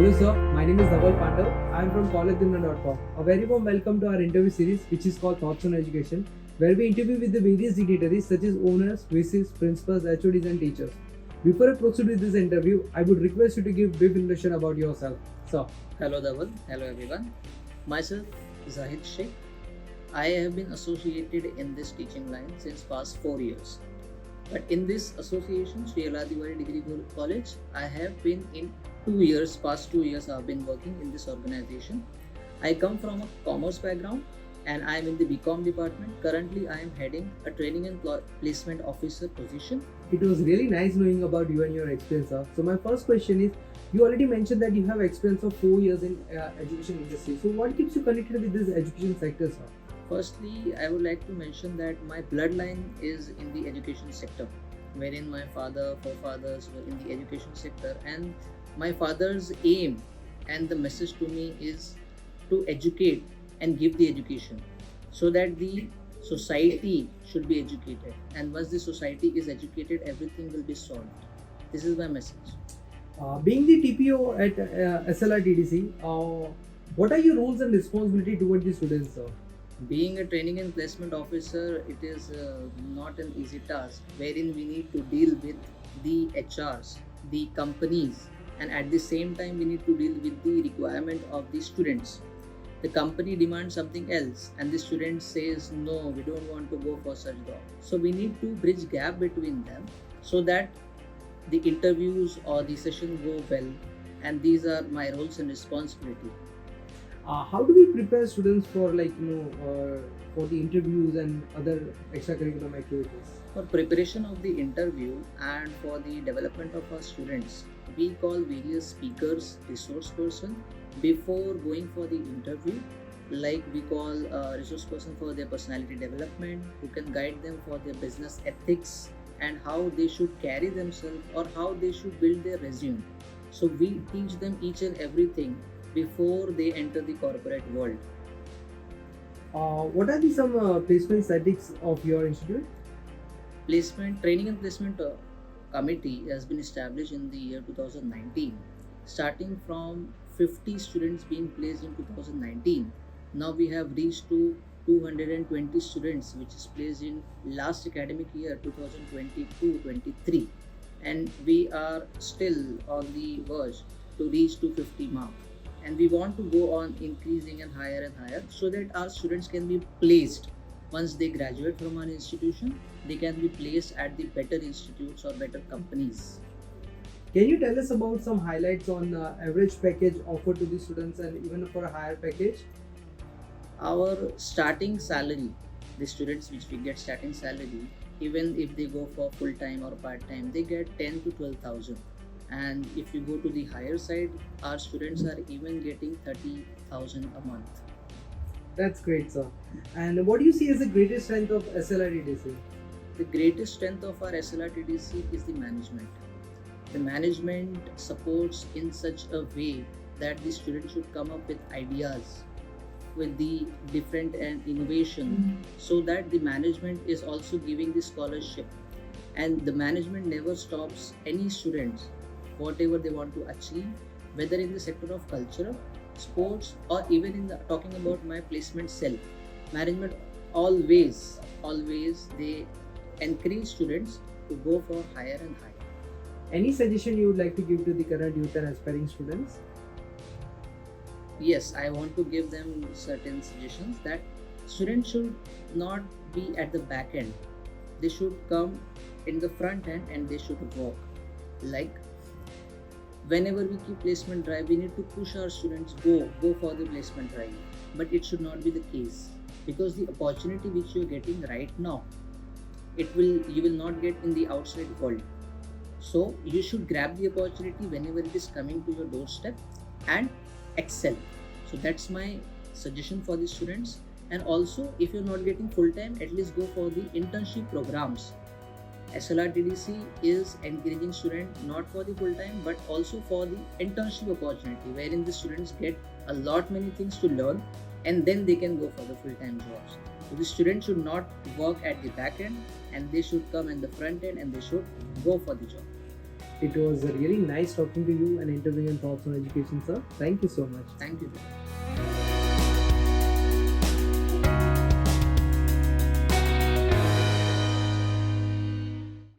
Hello sir, my name is Dhaval Pandav. I am from collegedimna.com. A very warm welcome to our interview series which is called Thoughts on Education, where we interview with the various dignitaries such as owners, VCs, principals, HODs and teachers. Before I proceed with this interview, I would request you to give brief introduction about yourself. Sir. Hello Dhaval, hello everyone. Myself Zahid Sheikh. I have been associated in this teaching line since past 4 years. But in this association, Sri Aladiwari Degree College, I have been in 2 years, past 2 years I have been working in this organization. I come from a commerce background and I am in the BCom department. Currently I am heading a training and placement officer position. It was really nice knowing about you and your experience, sir. So my first question is, you already mentioned that you have experience of 4 years in education industry. So what keeps you connected with this education sector, sir? Firstly, I would like to mention that my bloodline is in the education sector, wherein my forefathers were in the education sector, and my father's aim and the message to me is to educate and give the education so that the society should be educated, and once the society is educated, everything will be solved. This is my message. Being the TPO at SLRTDC, what are your roles and responsibility toward the students, sir? Being a training and placement officer, it is not an easy task, wherein we need to deal with the HRs, the companies, and at the same time we need to deal with the requirement of the students. The company demands something else and the student says no, we don't want to go for such job. So we need to bridge gap between them so that the interviews or the session go well, and these are my roles and responsibility. How do we prepare students for for the interviews and other extracurricular activities? For preparation of the interview and for the development of our students, we call various speakers, resource person before going for the interview. Like we call a resource person for their personality development, who can guide them for their business ethics and how they should carry themselves or how they should build their resume. So we teach them each and everything before they enter the corporate world. What are some placement statistics of your institute? Placement training and placement committee has been established in the year 2019. Starting from 50 students being placed in 2019, now we have reached to 220 students which is placed in last academic year 2022-23, and we are still on the verge to reach 250 mark, and we want to go on increasing and higher so that our students can be placed. Once they graduate from our institution, they can be placed at the better institutes or better companies. Can you tell us about some highlights on average package offered to the students and even for a higher package? Our starting salary, the students which we get starting salary, even if they go for full time or part time, they get 10 to 12,000. And if you go to the higher side, our students are even getting 30,000 a month. That's great, sir. And what do you see as the greatest strength of SLRTDC? The greatest strength of our SLRTDC is the management. The management supports in such a way that the students should come up with ideas, with the different and innovation, so that the management is also giving the scholarship, and the management never stops any students whatever they want to achieve, whether in the sector of culture, sports, or even in the talking about my placement cell. Management always they encourage students to go for higher and higher. Any suggestion you would like to give to the current youth and aspiring students? Yes, I want to give them certain suggestions that students should not be at the back end. They should come in the front end and they should work. Like whenever we keep placement drive, we need to push our students go for the placement drive. But it should not be the case, because the opportunity which you are getting right now, you will not get in the outside world. So you should grab the opportunity whenever it is coming to your doorstep and excel. So that's my suggestion for the students. And also, if you're not getting full time, at least go for the internship programs. SLRTDC is encouraging students not for the full time but also for the internship opportunity, wherein the students get a lot many things to learn and then they can go for the full time jobs. So the students should not work at the back end, and they should come in the front end and they should go for the job. It was really nice talking to you and interviewing on thoughts on education, sir. Thank you so much. Thank you.